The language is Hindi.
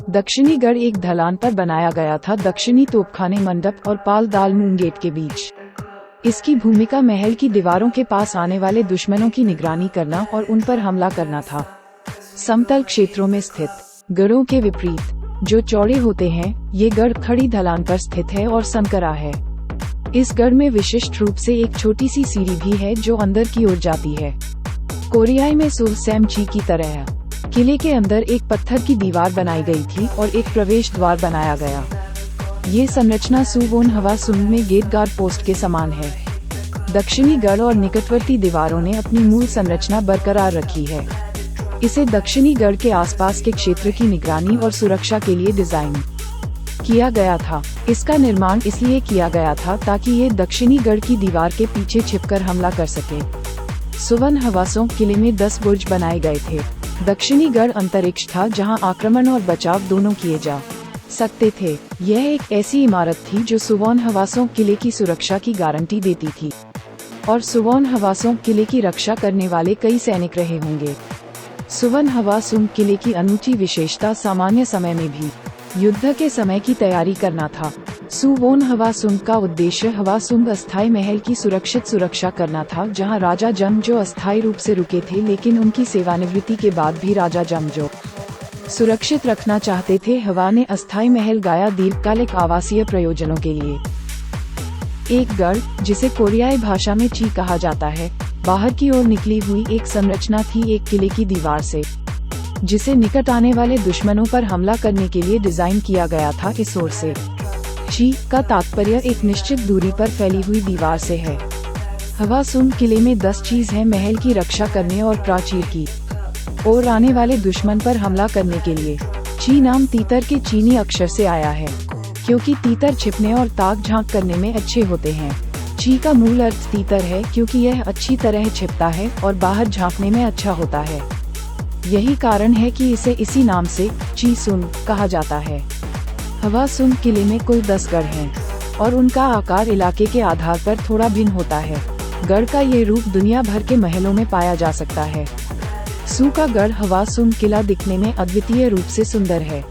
दक्षिणी गढ़ एक ढलान पर बनाया गया था, दक्षिणी तोपखाने मंडप और पाल दाल मून गेट के बीच। इसकी भूमिका महल की दीवारों के पास आने वाले दुश्मनों की निगरानी करना और उन पर हमला करना था। समतल क्षेत्रों में स्थित गढ़ों के विपरीत जो चौड़े होते हैं, ये गढ़ खड़ी ढलान पर स्थित है और संकरा है। इस गढ़ में विशिष्ट रूप से एक छोटी सी सीढ़ी भी है जो अंदर की ओर जाती है, कोरियाई में सुलसैमची की तरह। किले के अंदर एक पत्थर की दीवार बनाई गई थी और एक प्रवेश द्वार बनाया गया। ये संरचना सुवोनहवा सुंग में गेट गार्ड पोस्ट के समान है। दक्षिणी गढ़ और निकटवर्ती दीवारों ने अपनी मूल संरचना बरकरार रखी है। इसे दक्षिणी गढ़ के आसपास के क्षेत्र की निगरानी और सुरक्षा के लिए डिजाइन किया गया था। इसका निर्माण इसलिए किया गया था ताकि ये दक्षिणी गढ़ की दीवार के पीछे छिपकर हमला कर सके। सुवोनहवा सुंग किले में 10 बुर्ज बनाए गए थे। दक्षिणी गढ़ अंतरिक्ष था जहां आक्रमण और बचाव दोनों किए जा सकते थे। यह एक ऐसी इमारत थी जो सुवोनहवा सुंग किले की सुरक्षा की गारंटी देती थी और सुवोनहवा सुंग किले की रक्षा करने वाले कई सैनिक रहे होंगे। सुवोनहवा सुंग किले की अनूठी विशेषता सामान्य समय में भी युद्ध के समय की तैयारी करना था। सुवोनहवा सुंग का उद्देश्य हवा सुंग अस्थायी महल की सुरक्षित सुरक्षा करना था, जहां राजा जमजो अस्थायी रूप से रुके थे, लेकिन उनकी सेवानिवृत्ति के बाद भी राजा जमजो सुरक्षित रखना चाहते थे। हवा ने अस्थायी महल गाया दीर्घकालिक आवासीय प्रयोजनों के लिए। एक गढ़, जिसे कोरियाई भाषा में ची कहा जाता है, बाहर की ओर निकली हुई एक संरचना थी, एक किले की दीवार से, जिसे निकट आने वाले दुश्मनों पर हमला करने के लिए डिजाइन किया गया था। इस ओर से ची का तात्पर्य एक निश्चित दूरी पर फैली हुई दीवार से है। हवा सुंग किले में 10 चीज है महल की रक्षा करने और प्राचीर की और आने वाले दुश्मन पर हमला करने के लिए। ची नाम तीतर के चीनी अक्षर से आया है, क्योंकि तीतर छिपने और ताक झांक करने में अच्छे होते हैं। ची का मूल अर्थ तीतर है, क्योंकि यह अच्छी तरह छिपता है और बाहर झांकने में अच्छा होता है। यही कारण है कि इसे इसी नाम से ची सुंग कहा जाता है। हवा सुंग किले में कुल 10 गढ़ हैं और उनका आकार इलाके के आधार पर थोड़ा भिन्न होता है। गढ़ का ये रूप दुनिया भर के महलों में पाया जा सकता है। सू का गढ़ हवा सुंग किला दिखने में अद्वितीय रूप से सुंदर है।